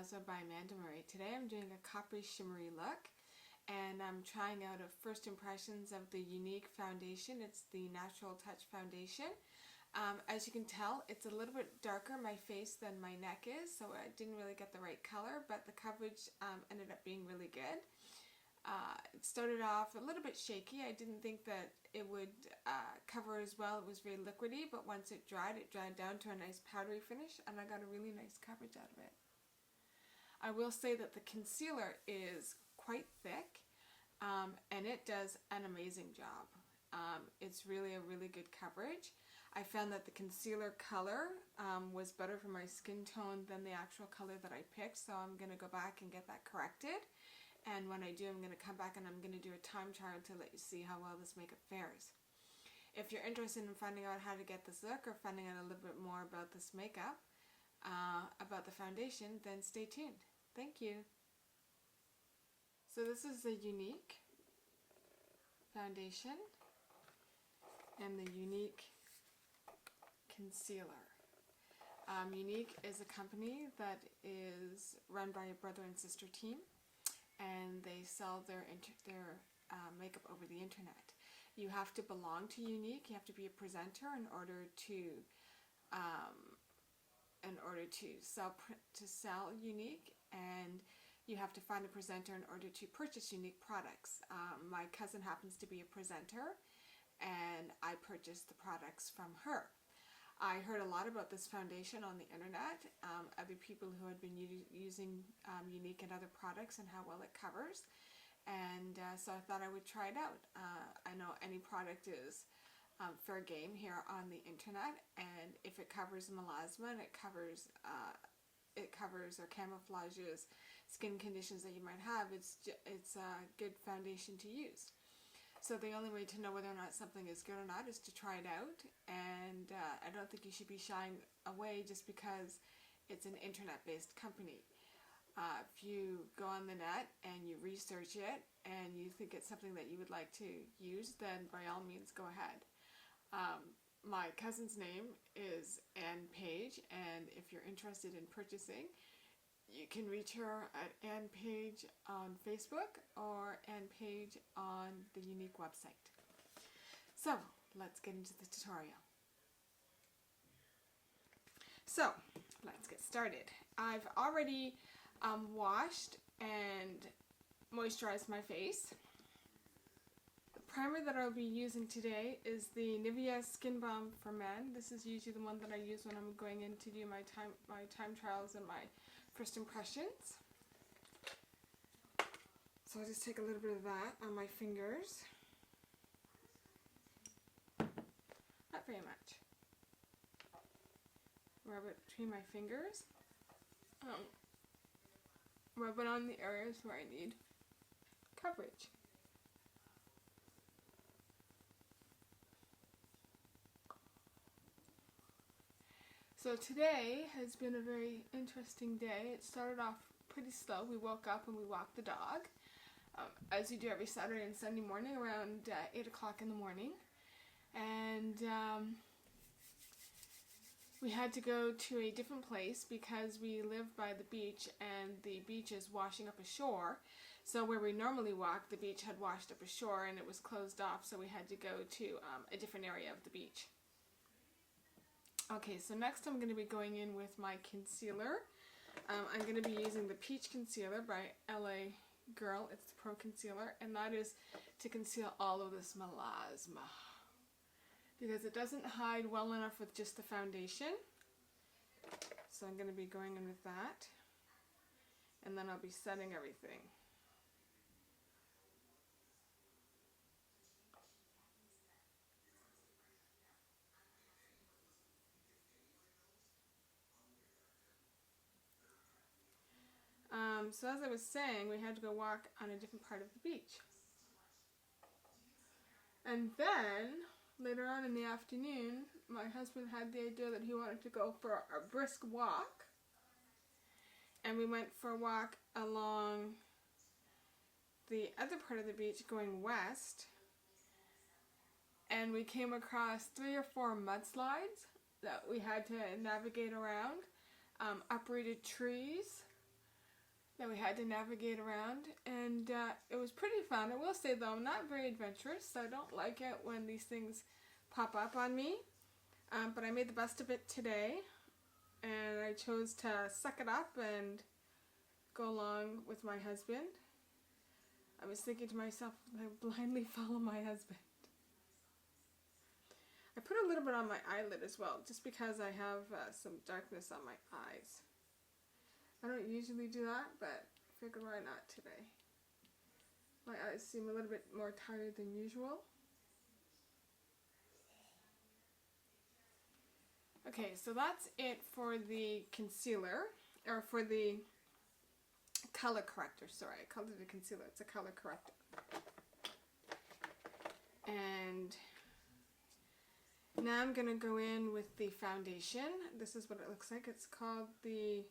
Melasma by Murry. Today I'm doing a coppery shimmery look, and I'm trying out a first impressions of the Younique foundation. It's the Natural Touch foundation. As you can tell, it's a little bit darker my face than my neck is, so I didn't really get the right color, but the coverage ended up being really good. It started off a little bit shaky. I didn't think that it would cover as well. It was very liquidy, but once it dried down to a nice powdery finish, and I got a really nice coverage out of it. I will say that the concealer is quite thick, and it does an amazing job. It's really a really good coverage. I found that the concealer color was better for my skin tone than the actual color that I picked, so I'm going to go back and get that corrected. And when I do, I'm going to come back and I'm going to do a time trial to let you see how well this makeup fares. If you're interested in finding out how to get this look or finding out a little bit more about this makeup, about the foundation, then stay tuned. Thank you. So this is the Younique foundation and the Younique concealer. Younique is a company that is run by a brother and sister team, and they sell their makeup over the internet. You have to belong to Younique. You have to be a presenter in order to sell Younique, and you have to find a presenter in order to purchase Younique products. My cousin happens to be a presenter, and I purchased the products from her. I heard a lot about this foundation on the internet, other people who had been using Younique and other products and how well it covers, and so I thought I would try it out. I know any product is fair game here on the internet, and if it covers melasma and it covers or camouflages skin conditions that you might have, it's a good foundation to use. So the only way to know whether or not something is good or not is to try it out, and I don't think you should be shying away just because it's an internet-based company. If you go on the net and you research it and you think it's something that you would like to use, then by all means go ahead. My cousin's name is Ann Page, and if you're interested in purchasing, you can reach her at Ann Page on Facebook or Ann Page on the Younique website. So let's get into the tutorial. So let's get started. I've already washed and moisturized my face. The primer that I'll be using today is the Nivea Skin Balm for Men. This is usually the one that I use when I'm going in to do my time trials and my first impressions. So I'll just take a little bit of that on my fingers. Not very much. Rub it between my fingers. Rub it on the areas where I need coverage. So today has been a very interesting day. It started off pretty slow. We woke up and we walked the dog, as we do every Saturday and Sunday morning around 8 o'clock in the morning. And we had to go to a different place because we live by the beach and the beach is washing up ashore. So where we normally walk, the beach had washed up ashore and it was closed off, so we had to go to a different area of the beach. Okay, so next I'm going to be going in with my concealer. I'm going to be using the Peach Concealer by LA Girl. It's the Pro Concealer, and that is to conceal all of this melasma, because it doesn't hide well enough with just the foundation. So I'm going to be going in with that, and then I'll be setting everything. So as I was saying, we had to go walk on a different part of the beach. And then, later on in the afternoon, my husband had the idea that he wanted to go for a brisk walk. And we went for a walk along the other part of the beach going west. And we came across 3 or 4 mudslides that we had to navigate around, uprooted trees, that we had to navigate around, and it was pretty fun. I will say though, I'm not very adventurous, so I don't like it when these things pop up on me, but I made the best of it today, and I chose to suck it up and go along with my husband. I was thinking to myself, I blindly follow my husband. I put a little bit on my eyelid as well, just because I have some darkness on my eyes. I don't usually do that, but I figured why not today. My eyes seem a little bit more tired than usual. Okay, so that's it for the concealer, or for the color corrector. Sorry, I called it a concealer. It's a color corrector. And now I'm going to go in with the foundation. This is what it looks like. It's called the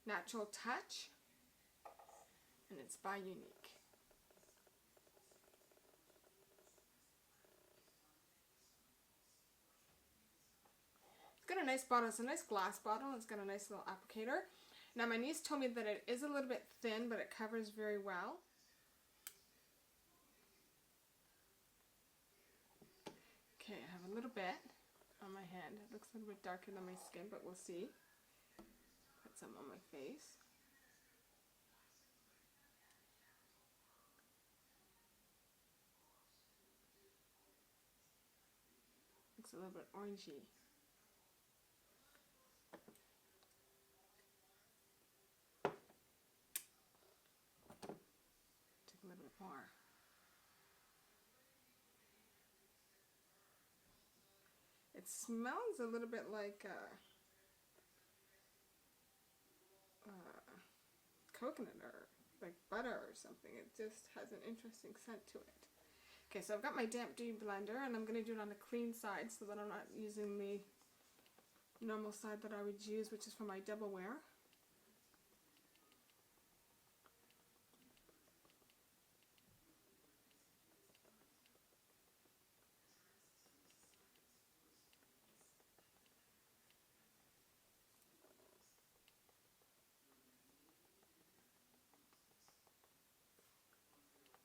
Natural Touch, and it's by Younique. It's got a nice bottle. It's a nice glass bottle. It's got a nice little applicator. Now my niece told me that it is a little bit thin, but it covers very well. Okay, I have a little bit on my hand. It looks a little bit darker than my skin, but we'll see. Put some on my face. Looks a little bit orangey. Take a little bit more. It smells a little bit like coconut or like butter or something. It just has an interesting scent to it. Okay, so I've got my damp dew blender, and I'm going to do it on a clean side so that I'm not using the normal side that I would use, which is for my double wear.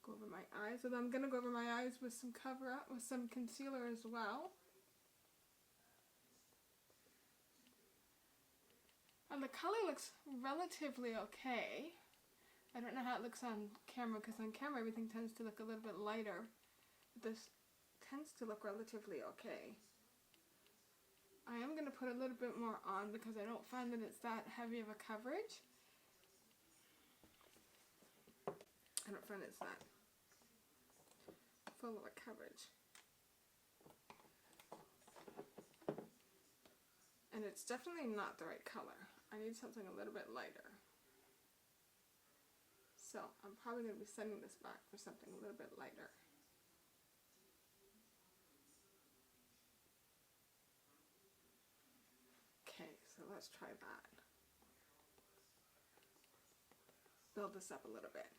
Go over my eyes, and I'm going to go over my eyes with some cover up, with some concealer as well. And the color looks relatively okay. I don't know how it looks on camera, because on camera everything tends to look a little bit lighter. But this tends to look relatively okay. I am going to put a little bit more on because I don't find that it's that heavy of a coverage. I don't find it's that full of a coverage. And it's definitely not the right color. I need something a little bit lighter. So I'm probably going to be sending this back for something a little bit lighter. Okay, so let's try that. Build this up a little bit.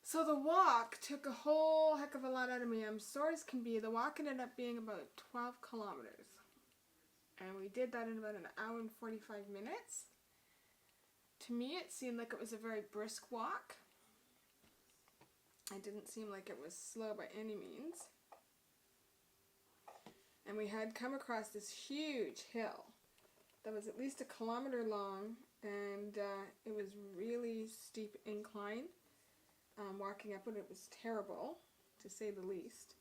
So the walk took a whole heck of a lot out of me. I'm sore as can be. The walk ended up being about 12 kilometers. And we did that in about an hour and 45 minutes. To me, it seemed like it was a very brisk walk. It didn't seem like it was slow by any means. And we had come across this huge hill that was at least 1 kilometer long, and it was really steep incline. Walking up it, it was terrible, to say the least.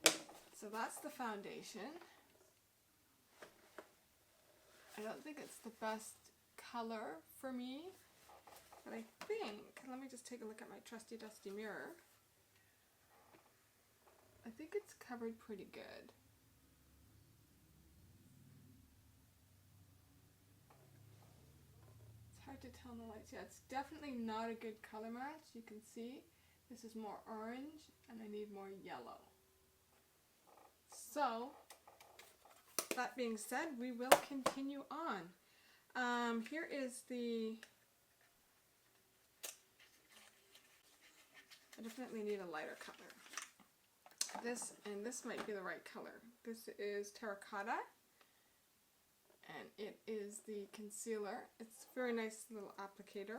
So that's the foundation. I don't think it's the best color for me, but I think, let me just take a look at my trusty dusty mirror. I think it's covered pretty good. It's hard to tell in the lights. Yeah, it's definitely not a good color match. You can see this is more orange and I need more yellow. So, that being said, we will continue on. Here is the I definitely need a lighter color. This might be the right color. This is Terracotta, and it is the concealer. It's a very nice little applicator.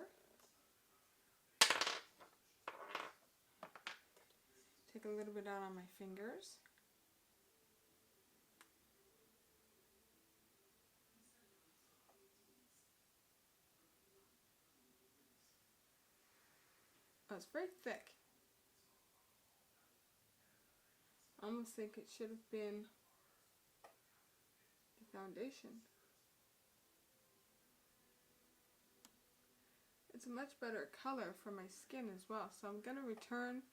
Take a little bit out on my fingers. Oh, it's very thick. I almost think it should have been the foundation. It's a much better color for my skin as well, so I'm going to return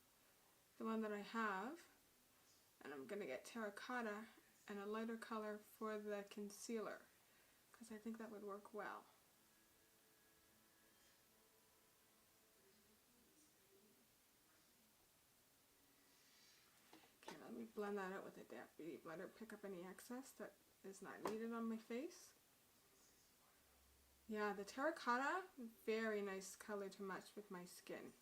the one that I have, and I'm going to get Terracotta and a lighter color for the concealer, because I think that would work well. Okay, let me blend that out with a damp beauty blender, pick up any excess that is not needed on my face. Yeah, the Terracotta, very nice color to match with my skin.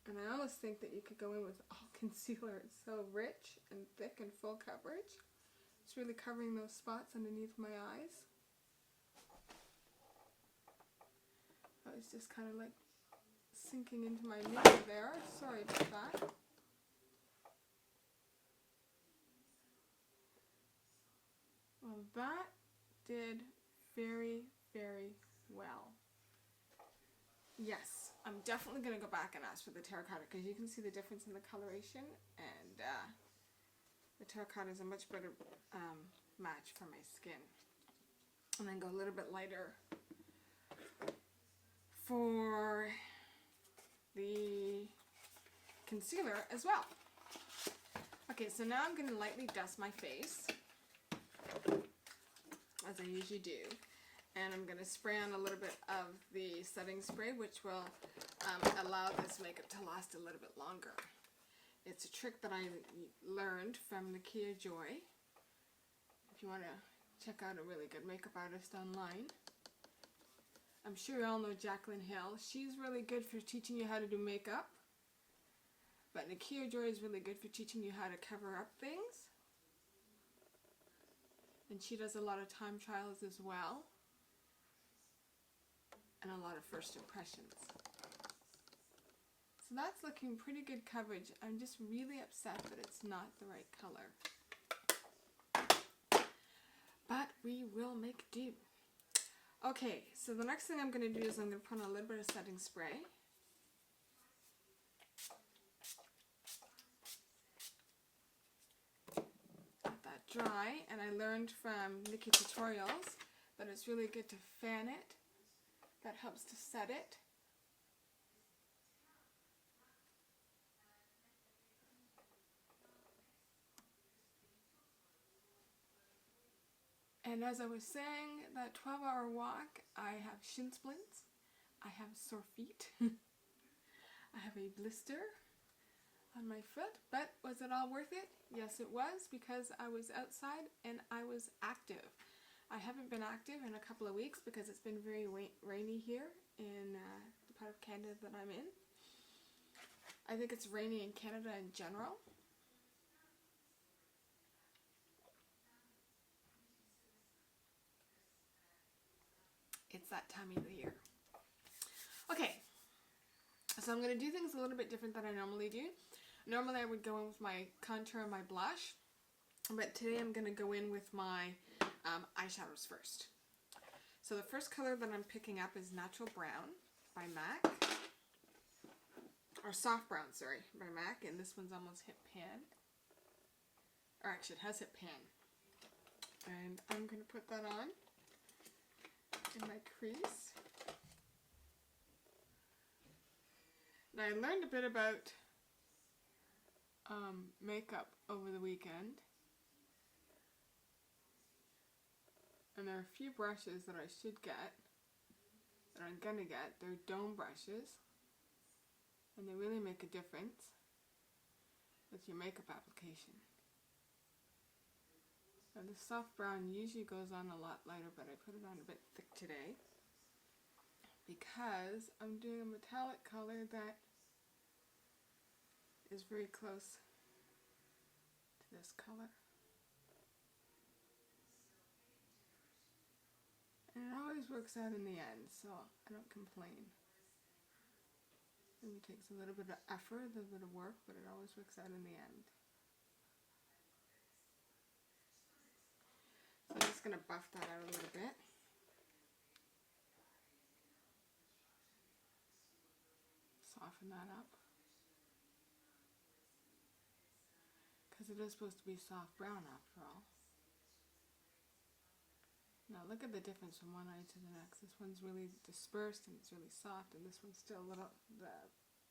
And I almost think that you could go in with all concealer. It's so rich and thick and full coverage. It's really covering those spots underneath my eyes. I was just kind of like sinking into my mirror there. Sorry about that. Well, that did very, very well. Yes, I'm definitely going to go back and ask for the Terracotta, because you can see the difference in the coloration, and the Terracotta is a much better match for my skin. And then go a little bit lighter for the concealer as well. Okay, so now I'm going to lightly dust my face, as I usually do. And I'm going to spray on a little bit of the setting spray, which will allow this makeup to last a little bit longer. It's a trick that I learned from Nakia Joy. If you want to check out a really good makeup artist online. I'm sure you all know Jaclyn Hill. She's really good for teaching you how to do makeup. But Nakia Joy is really good for teaching you how to cover up things. And she does a lot of time trials as well. And a lot of first impressions. So that's looking pretty good coverage. I'm just really upset that it's not the right color. But we will make do. Okay, so the next thing I'm going to do is I'm going to put on a little bit of setting spray. Let that dry, and I learned from Nikki Tutorials that it's really good to fan it. That helps to set it. And as I was saying, that 12-hour walk, I have shin splints, I have sore feet, I have a blister on my foot, but was it all worth it? Yes, it was, because I was outside and I was active. I haven't been active in a couple of weeks because it's been very rainy here in the part of Canada that I'm in. I think it's rainy in Canada in general. It's that time of the year. Okay, so I'm going to do things a little bit different than I normally do. Normally I would go in with my contour and my blush, but today I'm going to go in with my eyeshadows first. So the first color that I'm picking up is Natural Brown by MAC, or Soft Brown, sorry, by MAC, and this one's almost hit pan, or actually it has hit pan. And I'm going to put that on in my crease. Now I learned a bit about makeup over the weekend. And there are a few brushes that I should get, that I'm gonna get. They're dome brushes, and they really make a difference with your makeup application. Now the soft brown usually goes on a lot lighter, but I put it on a bit thick today. because I'm doing a metallic color that is very close to this color. And it always works out in the end, so I don't complain. Maybe it takes a little bit of effort, a little bit of work, but it always works out in the end. So I'm just going to buff that out a little bit. Soften that up. Because it is supposed to be soft brown after all. Now look at the difference from one eye to the next. This one's really dispersed and it's really soft, and this one's still a little, the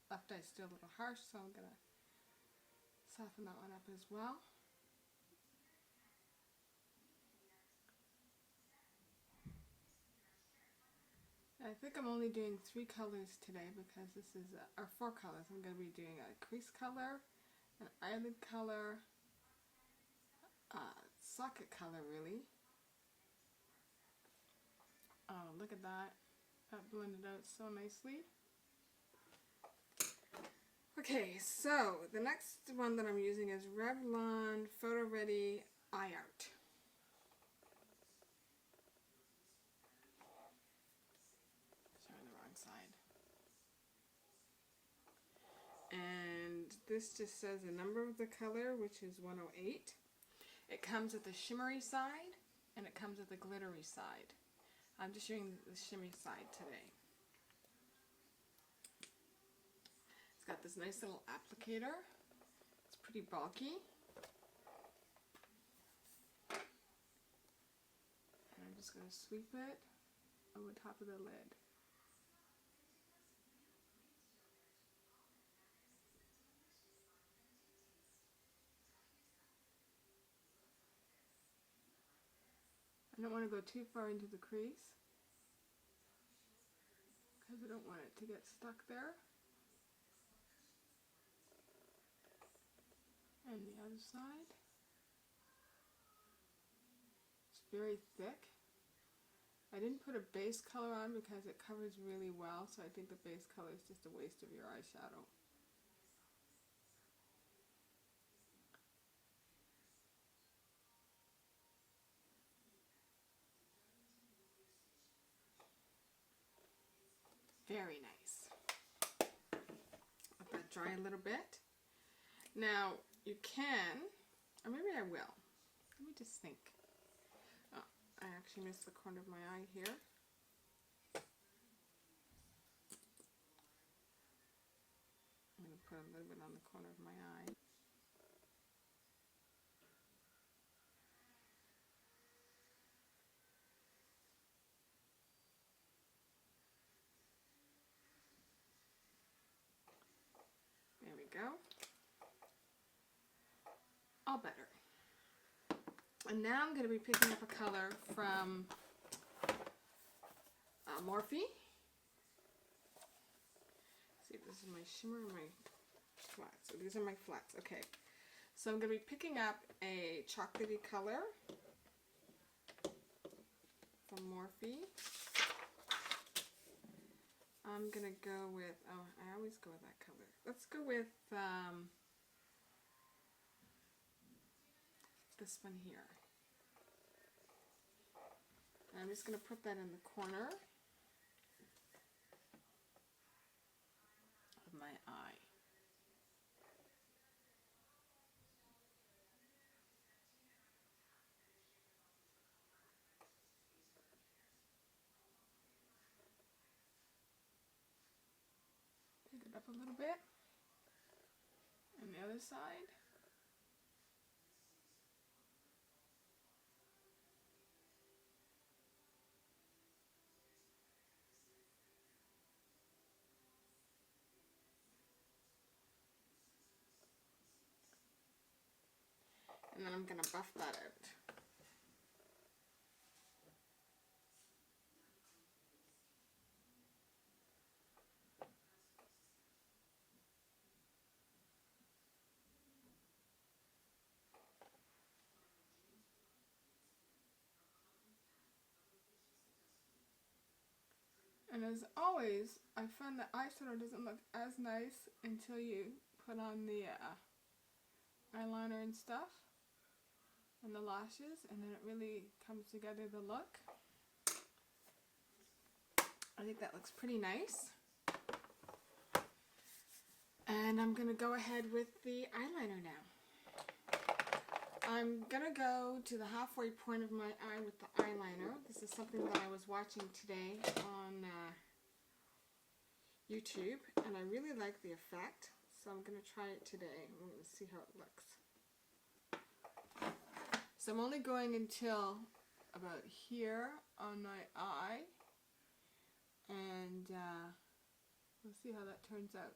left eye's still a little harsh, so I'm going to soften that one up as well. I think I'm only doing 3 colors today because this is, or 4 colors. I'm going to be doing a crease color, an eyelid color, socket color really. Oh, look at that. That blended out so nicely. Okay, so the next one that I'm using is Revlon Photo Ready Eye Art. Sorry, the wrong side. And this just says the number of the color, which is 108. It comes with the shimmery side and it comes with the glittery side. I'm just using the shimmery side today. It's got this nice little applicator. It's pretty bulky. And I'm just going to sweep it over top of the lid. I don't want to go too far into the crease because I don't want it to get stuck there. And the other side. It's very thick. I didn't put a base color on because it covers really well, so I think the base color is just a waste of your eyeshadow. Very nice. Let that dry a little bit. Now, you can, or maybe I will. Let me just think. Oh, I actually missed the corner of my eye here. I'm going to put a little bit on the corner of my eye. There we go. All better. And now I'm going to be picking up a color from Morphe. See, this is my shimmer and my flats. So these are my flats. Okay. So I'm going to be picking up a chocolatey color from Morphe. I'm going to go with, oh, I always go with that color. Let's go with this one here. And I'm just going to put that in the corner of my eye. Pick it up a little bit. And the other side. And then I'm going to buff that out. And as always, I find that eyeshadow doesn't look as nice until you put on the eyeliner and stuff and the lashes, and then it really comes together, the look. I think that looks pretty nice. And I'm going to go ahead with the eyeliner now. I'm going to go to the halfway point of my eye with the eyeliner. This is something that I was watching today on YouTube, and I really like the effect, so I'm going to try it today. I'm going to see how it looks. So I'm only going until about here on my eye, and we'll see how that turns out.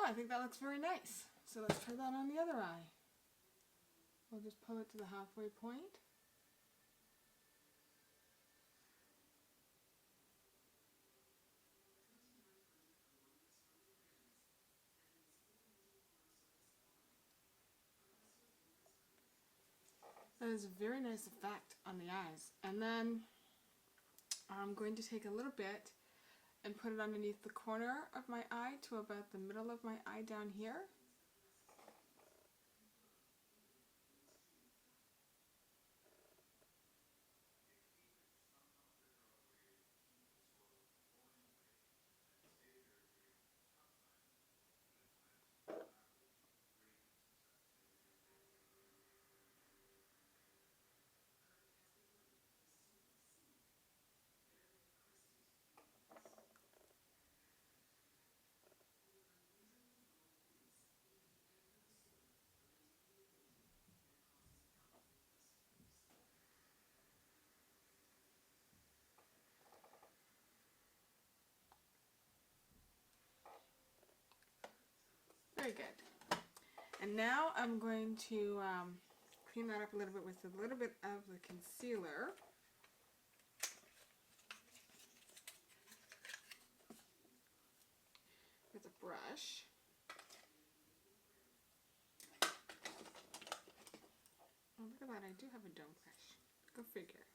Oh, I think that looks very nice. So let's try that on the other eye. We'll just pull it to the halfway point. That is a very nice effect on the eyes. And then I'm going to take a little bit and put it underneath the corner of my eye to about the middle of my eye down here. Very good. And now I'm going to clean that up a little bit with a little bit of the concealer. With a brush. Oh, look at that, I do have a dome brush. Go figure.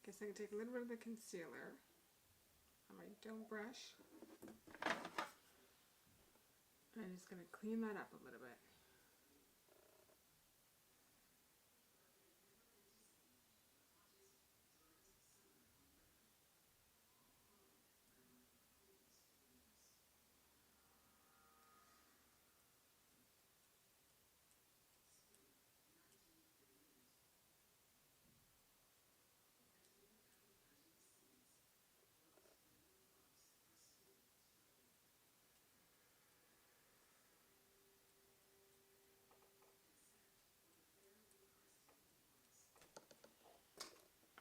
Guess I can take a little bit of the concealer on my dome brush. And I'm just going to clean that up a little bit.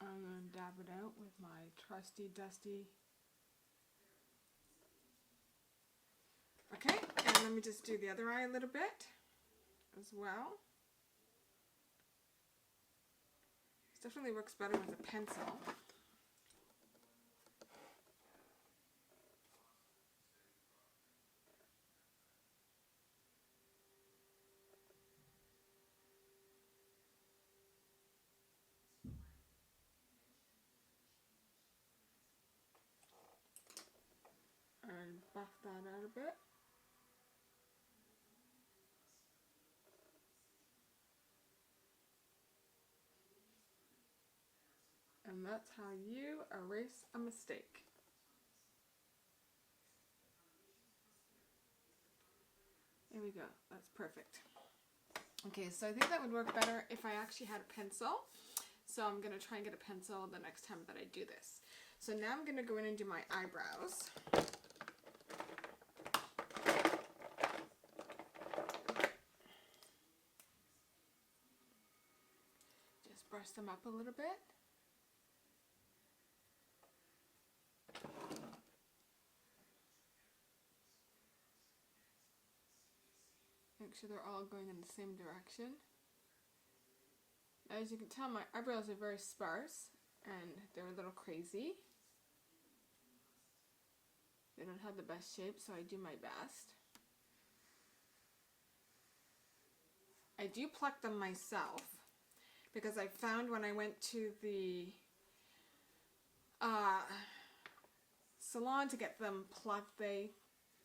I'm going to dab it out with my trusty dusty. Okay, and let me just do the other eye a little bit as well. This definitely works better with a pencil. And buff that out a bit. And that's how you erase a mistake. There we go, that's perfect. Okay, so I think that would work better if I actually had a pencil. So I'm going to try and get a pencil the next time that I do this. So now I'm going to go in and do my eyebrows. Just brush them up a little bit. make sure they're all going in the same direction. As you can tell, my eyebrows are very sparse and they're a little crazy. They don't have the best shape, so I do my best. I do pluck them myself because I found when I went to the salon to get them plucked, they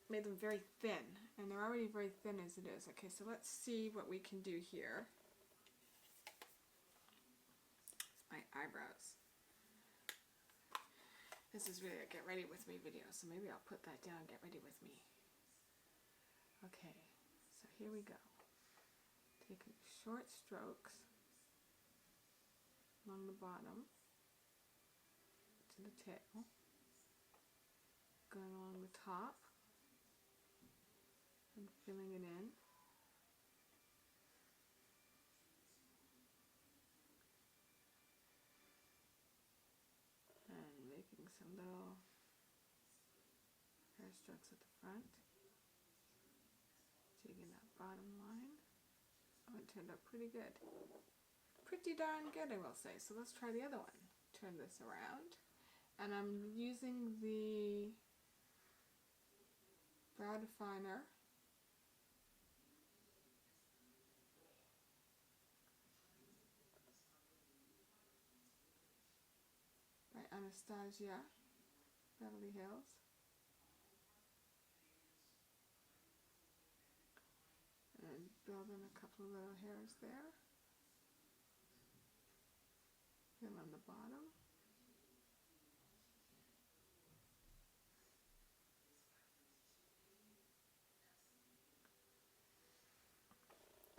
made them very thin, and they're already very thin as it is. Okay, so let's see what we can do here. It's my eyebrows. This is really a get ready with me video, so maybe I'll put that down, get ready with me. Okay, so here we go. Taking short strokes along the bottom to the tail, going along the top and filling it in. And making some little hair strokes at the front. Taking that bottom line. Oh, it turned out pretty good. Pretty darn good, I will say. So let's try the other one. Turn this around. And I'm using the brow definer by Anastasia, Beverly Hills. And build in a couple of little hairs there. Fill on the bottom.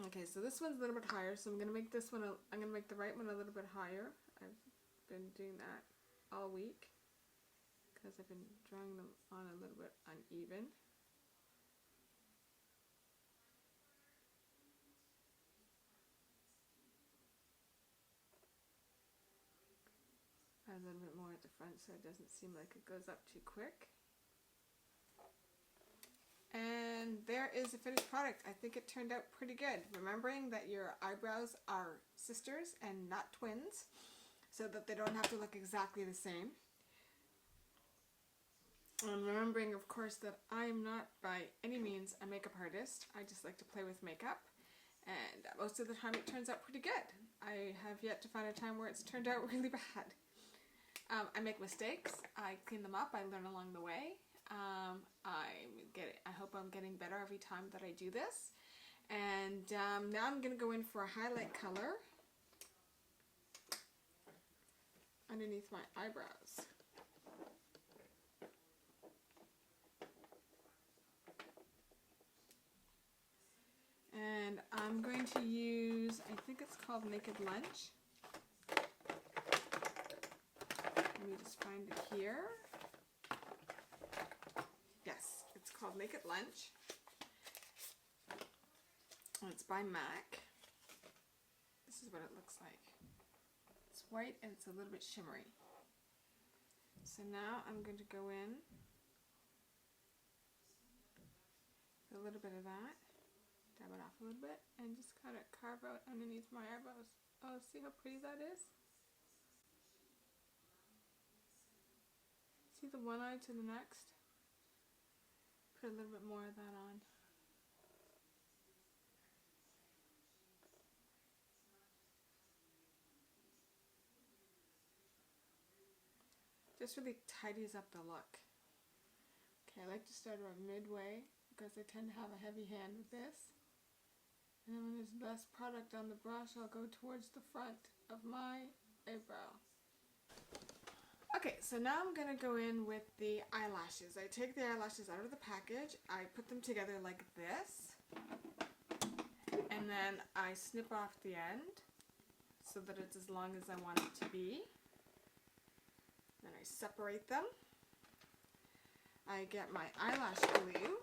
Okay, so this one's a little bit higher, so I'm going to make this one, I'm going to make the right one a little bit higher. I've been doing that all week because I've been drawing them on a little bit uneven. A little bit more at the front so it doesn't seem like it goes up too quick. And there is a finished product. I think it turned out pretty good. Remembering that your eyebrows are sisters and not twins, so that they don't have to look exactly the same. And remembering, of course, that I am not by any means a makeup artist. I just like to play with makeup. And most of the time it turns out pretty good. I have yet to find a time where it's turned out really bad. I make mistakes. I clean them up. I learn along the way. I hope I'm getting better every time that I do this. And now I'm going to go in for a highlight color underneath my eyebrows. And I'm going to use, I think it's called Naked Lunch. Let me just find it here. Yes, it's called Naked Lunch. And it's by MAC. This is what it looks like. It's white and it's a little bit shimmery. So now I'm going to go in with a little bit of that, dab it off a little bit, and just kind of carve out underneath my eyebrows. Oh, see how pretty that is? See the one eye to the next? Put a little bit more of that on. Just really tidies up the look. Okay, I like to start around midway because I tend to have a heavy hand with this. And then when there's less product on the brush, I'll go towards the front of my eyebrow. Okay, so now I'm going to go in with the eyelashes. I take the eyelashes out of the package, I put them together like this, and then I snip off the end so that it's as long as I want it to be. Then I separate them. I get my eyelash glue,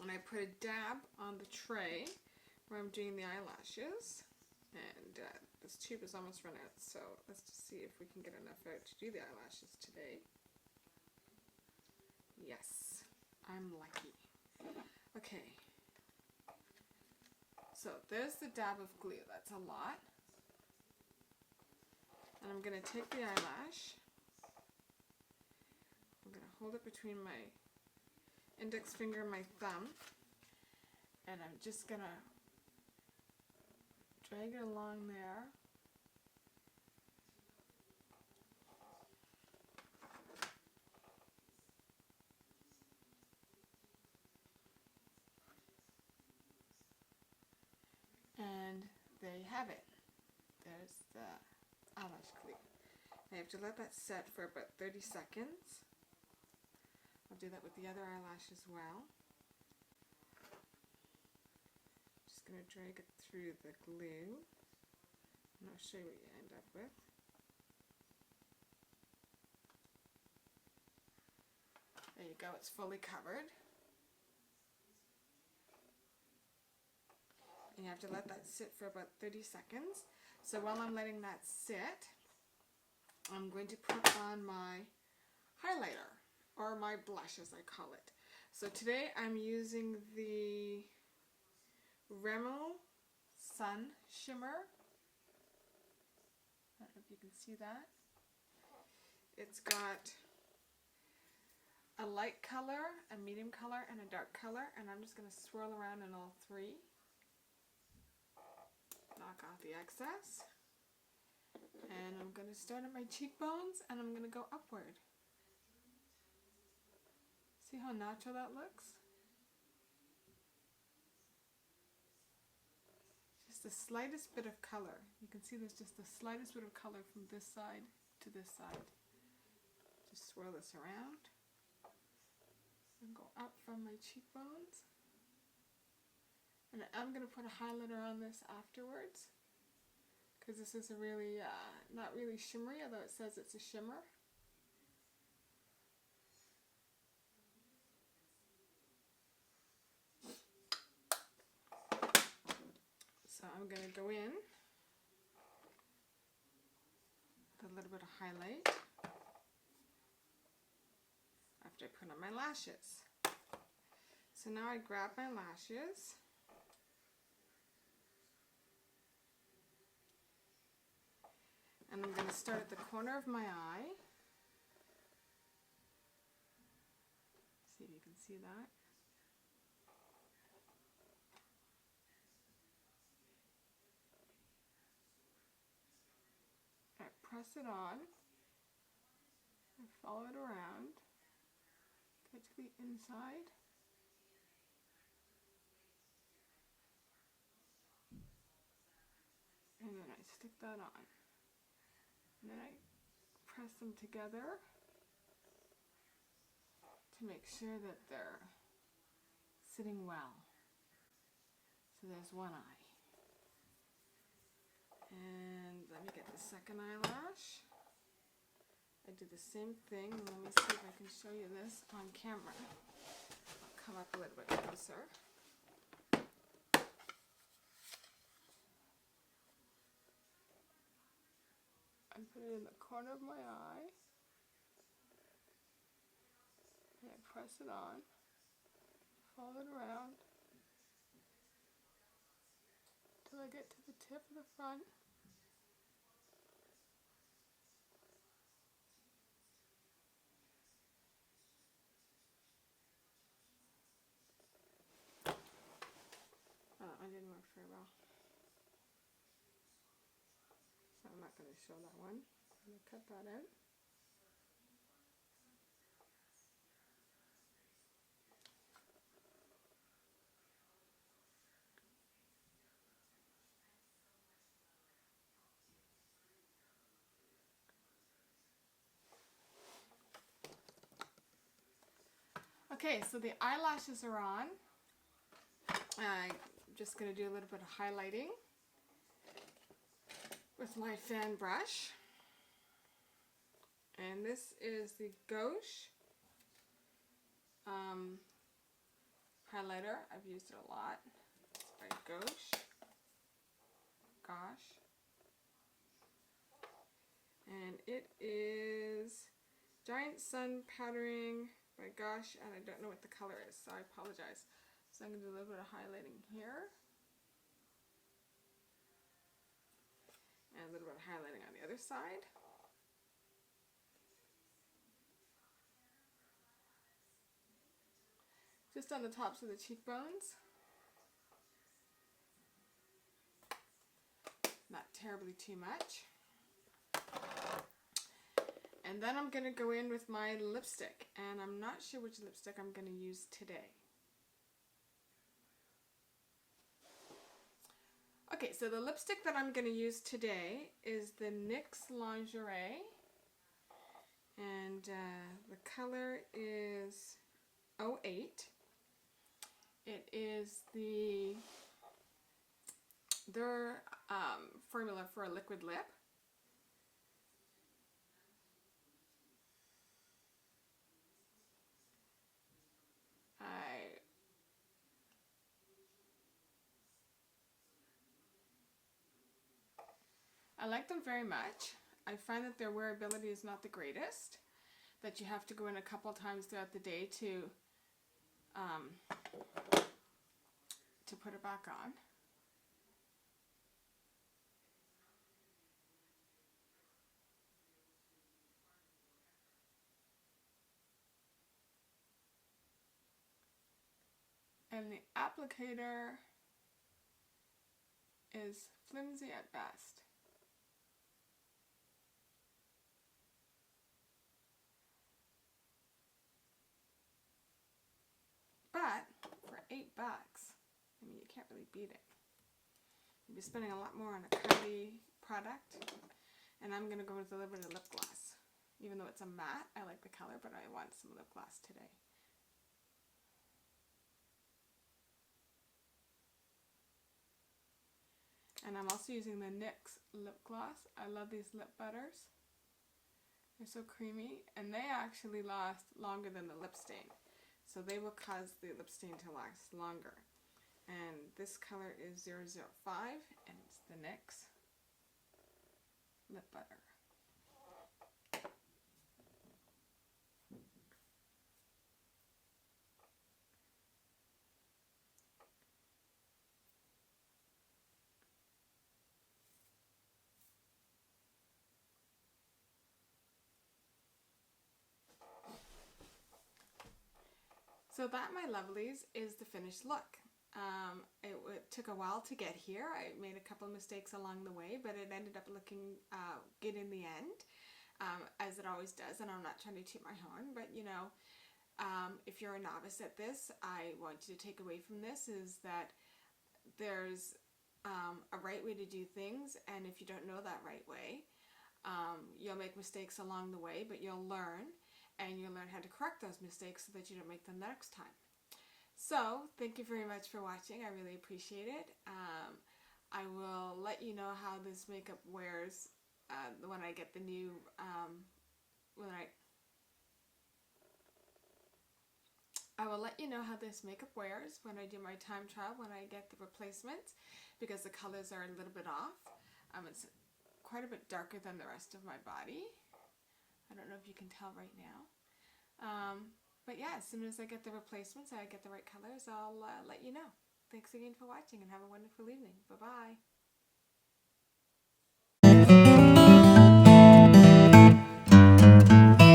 and I put a dab on the tray where I'm doing the eyelashes. And this tube is almost run out, so let's just see if we can get enough out to do the eyelashes today. Yes, I'm lucky. Okay, So there's the dab of glue. That's a lot. And I'm going to take the eyelash. I'm going to hold it between my index finger and my thumb. And I'm just going to drag it along there. And there you have it. There's the eyelash glue. I have to let that set for about 30 seconds. I'll do that with the other eyelash as well. Just going to drag it through the glue, and I'll show you what you end up with. There you go, it's fully covered. And you have to let that sit for about 30 seconds. So while I'm letting that sit, I'm going to put on my highlighter, or my blush as I call it. So today I'm using the Rimmel Sun Shimmer. I don't know if you can see that. It's got a light color, a medium color, and a dark color, and I'm just going to swirl around in all three. Knock off the excess. And I'm going to start at my cheekbones, and I'm going to go upward. See how natural that looks? Just the slightest bit of color. You can see there's just the slightest bit of color from this side to this side. Just swirl this around and go up from my cheekbones. And I'm going to put a highlighter on this afterwards, because this is a really, not really shimmery, although it says it's a shimmer. So I'm going to go in with a little bit of highlight after I put on my lashes. So now I grab my lashes. And I'm going to start at the corner of my eye. See if you can see that. I press it on. I follow it around. Get to the inside. And then I stick that on. And then I press them together to make sure that they're sitting well. So there's one eye. And let me get the second eyelash. I do the same thing. Let me see if I can show you this on camera. I'll come up a little bit closer. I put it in the corner of my eye, and I press it on, follow it around, till I get to the tip of the front. Oh, that one didn't work very well. So I'm not going to show that one. I'm going to cut that out. Okay, so the eyelashes are on. I'm just going to do a little bit of highlighting with my fan brush. And this is the Gouache highlighter. I've used it a lot. It's by Gouache. And it is Giant Sun Powdering by Gouache, and I don't know what the color is, so I apologize. So I'm going to do a little bit of highlighting here. highlighting on the other side. Just on the tops of the cheekbones. Not terribly too much. And then I'm going to go in with my lipstick, and I'm not sure which lipstick I'm going to use today. Okay, so the lipstick that I'm going to use today is the NYX Lingerie, and the color is 08. It is their formula for a liquid lip. I like them very much. I find that their wearability is not the greatest, that you have to go in a couple times throughout the day to put it back on. And the applicator is flimsy at best. But for $8, I mean, you can't really beat it. You'll be spending a lot more on a curly product, and I'm going to go with a little bit of lip gloss. Even though it's a matte, I like the color, but I want some lip gloss today. And I'm also using the NYX lip gloss. I love these lip butters. They're so creamy, and they actually last longer than the lip stain. So they will cause the lip stain to last longer. And this color is 005, and it's the NYX lip butter. So that, my lovelies, is the finished look. It took a while to get here. I made a couple of mistakes along the way, but it ended up looking good in the end, as it always does. And I'm not trying to toot my horn, but you know, if you're a novice at this, I want you to take away from this is that there's a right way to do things, and if you don't know that right way, you'll make mistakes along the way, but you'll learn. And you'll learn how to correct those mistakes so that you don't make them the next time. So, thank you very much for watching. I really appreciate it. I will let you know how this makeup wears when I get the new, I will let you know how this makeup wears when I do my time trial, when I get the replacements, because the colors are a little bit off. It's quite a bit darker than the rest of my body. I don't know if you can tell right now. But yeah, as soon as I get the replacements, I get the right colors, I'll let you know. Thanks again for watching, and have a wonderful evening. Bye-bye.